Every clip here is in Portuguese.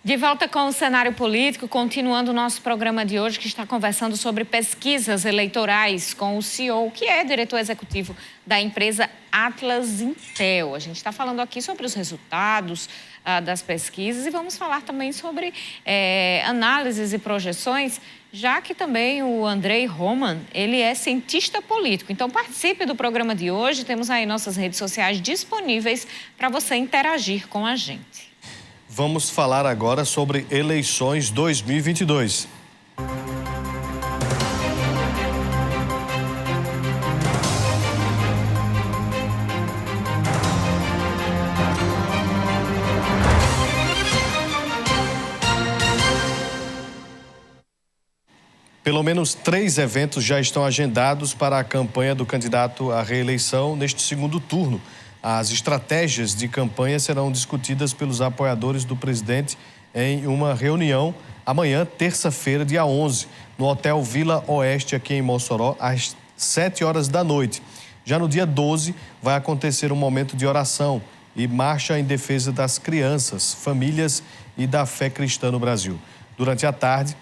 De volta com o cenário político, continuando o nosso programa de hoje, que está conversando sobre pesquisas eleitorais com o CEO, que é diretor executivo da empresa Atlas Intel. A gente está falando aqui sobre os resultados das pesquisas e vamos falar também sobre análises e projeções, já que também o Andrei Roman, ele é cientista político. Então, participe do programa de hoje. Temos aí nossas redes sociais disponíveis para você interagir com a gente. Vamos falar agora sobre eleições 2022. Pelo menos 3 eventos já estão agendados para a campanha do candidato à reeleição neste segundo turno. As estratégias de campanha serão discutidas pelos apoiadores do presidente em uma reunião amanhã, terça-feira, dia 11, no Hotel Vila Oeste, aqui em Mossoró, às 7 horas da noite. Já no dia 12, vai acontecer um momento de oração e marcha em defesa das crianças, famílias e da fé cristã no Brasil. Durante a tarde.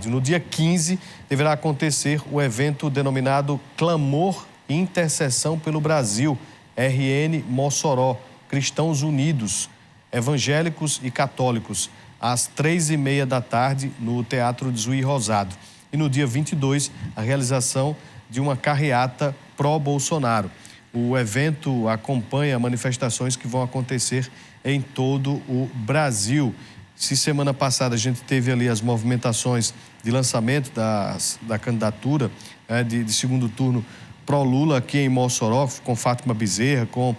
No dia 15, deverá acontecer o evento denominado Clamor e Intercessão pelo Brasil, RN Mossoró, Cristãos Unidos, Evangélicos e Católicos, às 3h30 da tarde, no Teatro de Zuí Rosado. E no dia 22, a realização de uma carreata pró-Bolsonaro. O evento acompanha manifestações que vão acontecer em todo o Brasil. Se semana passada a gente teve ali as movimentações de lançamento da candidatura de segundo turno pró-Lula aqui em Mossoró, com Fátima Bezerra, com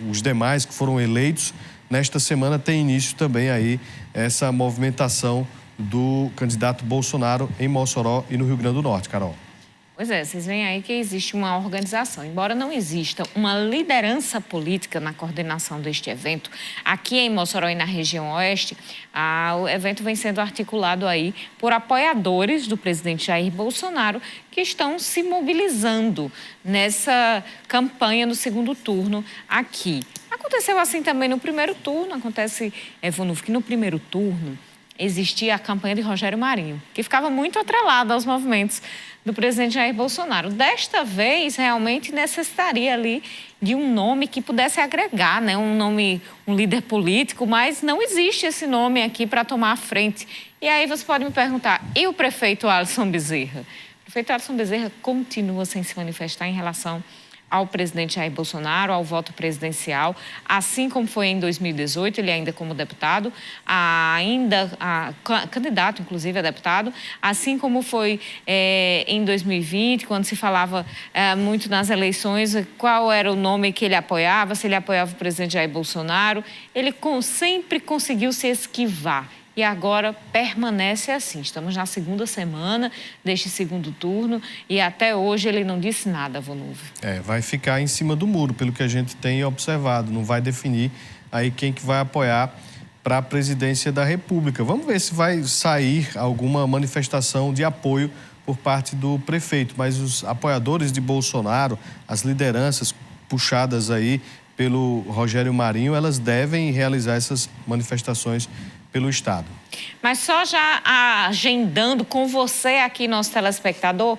os demais que foram eleitos, nesta semana tem início também aí essa movimentação do candidato Bolsonaro em Mossoró e no Rio Grande do Norte, Carol. Pois é, vocês veem aí que existe uma organização. Embora não exista uma liderança política na coordenação deste evento, aqui em Mossoró e na região oeste, o evento vem sendo articulado aí por apoiadores do presidente Jair Bolsonaro que estão se mobilizando nessa campanha no segundo turno aqui. Aconteceu assim também no primeiro turno, acontece, Vonuf, que no primeiro turno existia a campanha de Rogério Marinho, que ficava muito atrelada aos movimentos do presidente Jair Bolsonaro. Desta vez, realmente necessitaria ali de um nome que pudesse agregar, né? Um líder político, mas não existe esse nome aqui para tomar a frente. E aí você pode me perguntar, e o prefeito Alisson Bezerra? O prefeito Alisson Bezerra continua sem se manifestar em relação ao presidente Jair Bolsonaro, ao voto presidencial, assim como foi em 2018, ele ainda como deputado, candidato, inclusive, a deputado, assim como foi em 2020, quando se falava muito nas eleições qual era o nome que ele apoiava, se ele apoiava o presidente Jair Bolsonaro, ele sempre conseguiu se esquivar. E agora permanece assim. Estamos na segunda semana deste segundo turno e até hoje ele não disse nada, Vonuf. Vai ficar em cima do muro, pelo que a gente tem observado. Não vai definir aí quem que vai apoiar para a presidência da República. Vamos ver se vai sair alguma manifestação de apoio por parte do prefeito. Mas os apoiadores de Bolsonaro, as lideranças puxadas aí pelo Rogério Marinho, elas devem realizar essas manifestações pelo Estado. Mas só já agendando com você aqui, nosso telespectador,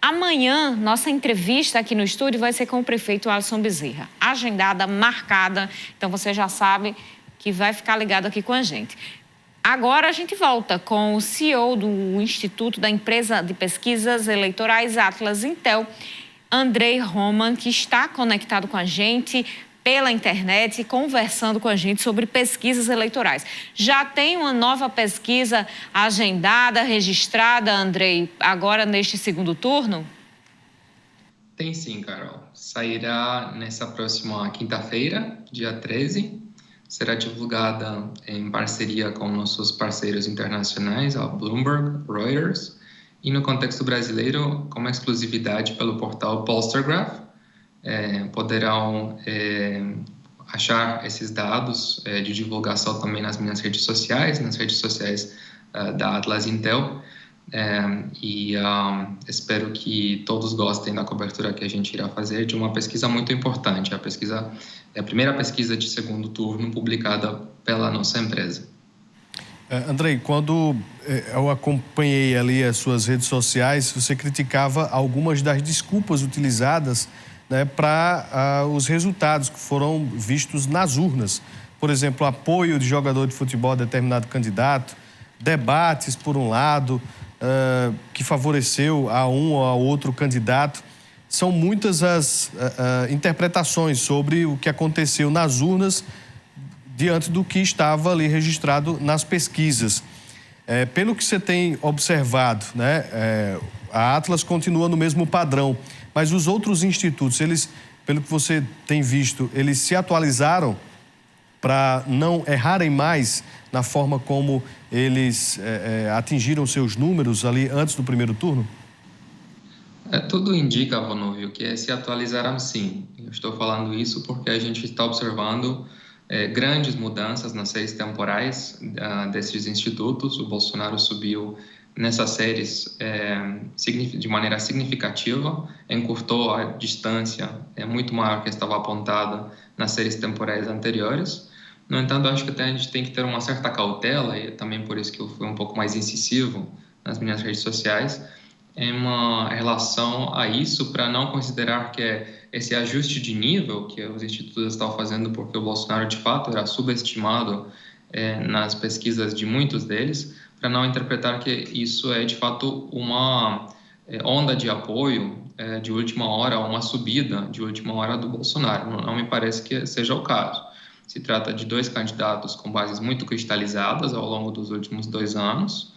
amanhã nossa entrevista aqui no estúdio vai ser com o prefeito Alisson Bezerra. Agendada, marcada, então você já sabe que vai ficar ligado aqui com a gente. Agora a gente volta com o CEO do Instituto da Empresa de Pesquisas Eleitorais Atlas Intel, Andrei Roman, que está conectado com a gente pela internet, conversando com a gente sobre pesquisas eleitorais. Já tem uma nova pesquisa agendada, registrada, Andrei, agora neste segundo turno? Tem sim, Carol. Sairá nessa próxima quinta-feira, dia 13. Será divulgada em parceria com nossos parceiros internacionais, a Bloomberg, Reuters, e no contexto brasileiro, com uma exclusividade pelo portal Polstergraph. Poderão achar esses dados de divulgação também nas minhas redes sociais, nas redes sociais da Atlas Intel. Espero que todos gostem da cobertura que a gente irá fazer de uma pesquisa muito importante. É a primeira pesquisa de segundo turno publicada pela nossa empresa. Andrei, quando eu acompanhei ali as suas redes sociais, você criticava algumas das desculpas utilizadas, né, para os resultados que foram vistos nas urnas. Por exemplo, apoio de jogador de futebol a determinado candidato, debates por um lado, que favoreceu a um ou a outro candidato. São muitas as interpretações sobre o que aconteceu nas urnas diante do que estava ali registrado nas pesquisas. Pelo que você tem observado, né, a Atlas continua no mesmo padrão, mas os outros institutos, eles, pelo que você tem visto, eles se atualizaram para não errarem mais na forma como eles atingiram seus números ali antes do primeiro turno? Tudo indica, Vonóvio, que se atualizaram sim. Eu estou falando isso porque a gente está observando grandes mudanças nas séries temporais desses institutos. O Bolsonaro subiu nessas séries de maneira significativa, encurtou a distância muito maior que estava apontada nas séries temporais anteriores. No entanto, acho que até a gente tem que ter uma certa cautela, e também por isso que eu fui um pouco mais incisivo nas minhas redes sociais, em uma relação a isso, para não considerar que esse ajuste de nível que os institutos estão fazendo, porque o Bolsonaro, de fato, era subestimado nas pesquisas de muitos deles, para não interpretar que isso é, de fato, uma onda de apoio de última hora, uma subida de última hora do Bolsonaro. Não me parece que seja o caso. Se trata de dois candidatos com bases muito cristalizadas ao longo dos últimos 2 anos,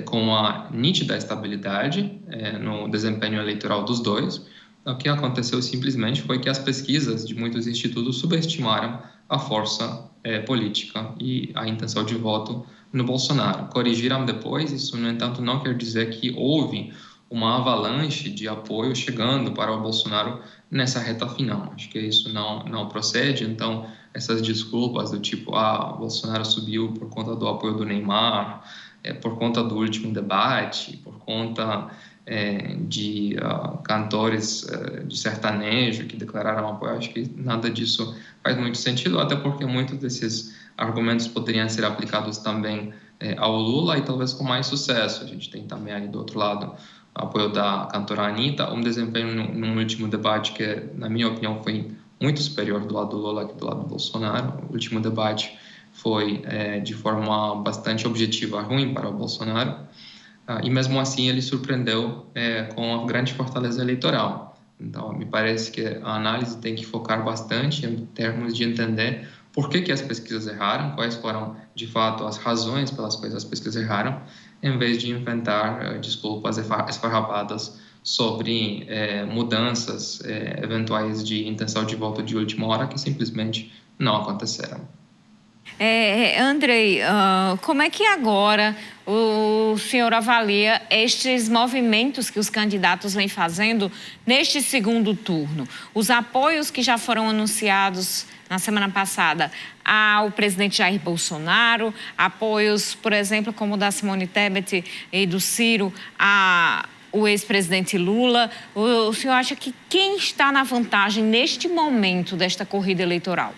com uma nítida estabilidade no desempenho eleitoral dos dois. O que aconteceu simplesmente foi que as pesquisas de muitos institutos subestimaram a força política e a intenção de voto no Bolsonaro. Corrigiram depois, isso, no entanto, não quer dizer que houve uma avalanche de apoio chegando para o Bolsonaro nessa reta final. Acho que isso não procede, então essas desculpas do tipo, o Bolsonaro subiu por conta do apoio do Neymar, por conta do último debate, por conta de cantores de sertanejo que declararam apoio, acho que nada disso faz muito sentido, até porque muitos desses argumentos poderiam ser aplicados também ao Lula e talvez com mais sucesso. A gente tem também ali do outro lado o apoio da cantora Anitta, um desempenho no último debate que, na minha opinião, foi muito superior do lado do Lula que do lado do Bolsonaro. O último debate foi, de forma bastante objetiva, ruim para o Bolsonaro. E mesmo assim ele surpreendeu com uma grande fortaleza eleitoral. Então, me parece que a análise tem que focar bastante em termos de entender por que as pesquisas erraram, quais foram, de fato, as razões pelas quais as pesquisas erraram, em vez de inventar desculpas esfarrapadas sobre mudanças eventuais de intenção de voto de última hora que simplesmente não aconteceram. Andrei, como é que agora o senhor avalia estes movimentos que os candidatos vêm fazendo neste segundo turno? Os apoios que já foram anunciados na semana passada ao presidente Jair Bolsonaro, apoios, por exemplo, como o da Simone Tebet e do Ciro o ex-presidente Lula. O senhor acha que quem está na vantagem neste momento desta corrida eleitoral?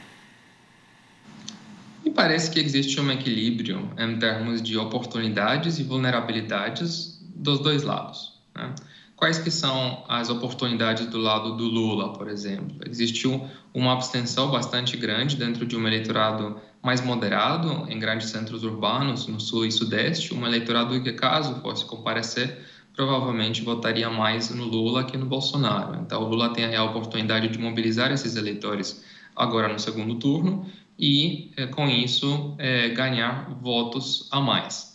Me parece que existe um equilíbrio em termos de oportunidades e vulnerabilidades dos dois lados, né? Quais que são as oportunidades do lado do Lula, por exemplo? Existiu uma abstenção bastante grande dentro de um eleitorado mais moderado em grandes centros urbanos, no sul e sudeste, um eleitorado que, caso fosse comparecer, provavelmente votaria mais no Lula que no Bolsonaro. Então, o Lula tem a oportunidade de mobilizar esses eleitores agora no segundo turno e, com isso, ganhar votos a mais.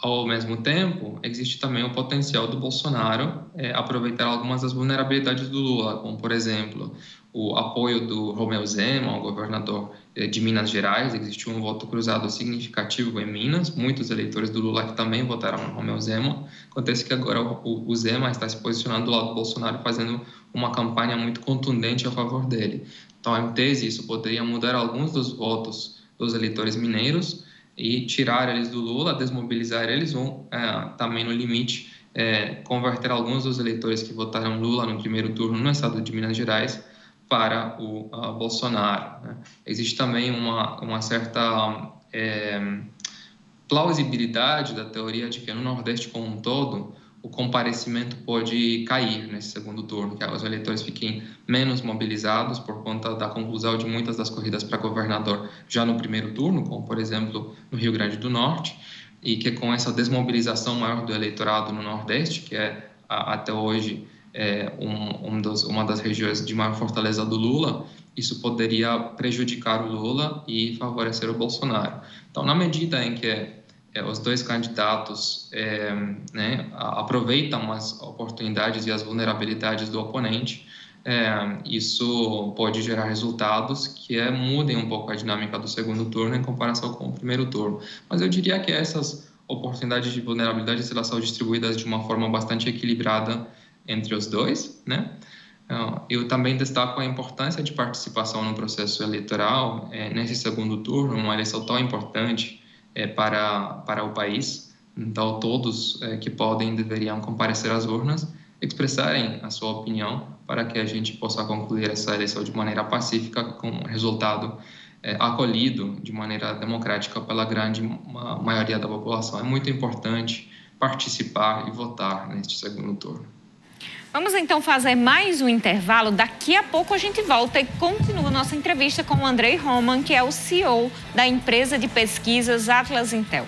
Ao mesmo tempo, existe também o potencial do Bolsonaro aproveitar algumas das vulnerabilidades do Lula, como, por exemplo, o apoio do Romeu Zema, o governador de Minas Gerais. Existiu um voto cruzado significativo em Minas, muitos eleitores do Lula que também votaram no Romeu Zema. Acontece que agora o Zema está se posicionando do lado do Bolsonaro, fazendo uma campanha muito contundente a favor dele. Então, em tese, isso poderia mudar alguns dos votos dos eleitores mineiros, e tirar eles do Lula, desmobilizar eles ou também no limite converter alguns dos eleitores que votaram Lula no primeiro turno no estado de Minas Gerais para o Bolsonaro, né? Existe também uma certa plausibilidade da teoria de que no Nordeste como um todo o comparecimento pode cair nesse segundo turno, que os eleitores fiquem menos mobilizados por conta da conclusão de muitas das corridas para governador já no primeiro turno, como, por exemplo, no Rio Grande do Norte, e que com essa desmobilização maior do eleitorado no Nordeste, que é até hoje uma das regiões de maior fortaleza do Lula, isso poderia prejudicar o Lula e favorecer o Bolsonaro. Então, na medida em que os dois candidatos aproveitam as oportunidades e as vulnerabilidades do oponente, isso pode gerar resultados que mudem um pouco a dinâmica do segundo turno em comparação com o primeiro turno. Mas eu diria que essas oportunidades de vulnerabilidade elas são distribuídas de uma forma bastante equilibrada entre os dois, né? Eu também destaco a importância de participação no processo eleitoral nesse segundo turno, uma eleição tão importante para o país. Então, todos que podem deveriam comparecer às urnas, expressarem a sua opinião para que a gente possa concluir essa eleição de maneira pacífica, com um resultado acolhido de maneira democrática pela grande maioria da população. É muito importante participar e votar neste segundo turno. Vamos então fazer mais um intervalo. Daqui a pouco a gente volta e continua nossa entrevista com o Andrei Roman, que é o CEO da empresa de pesquisas Atlas Intel.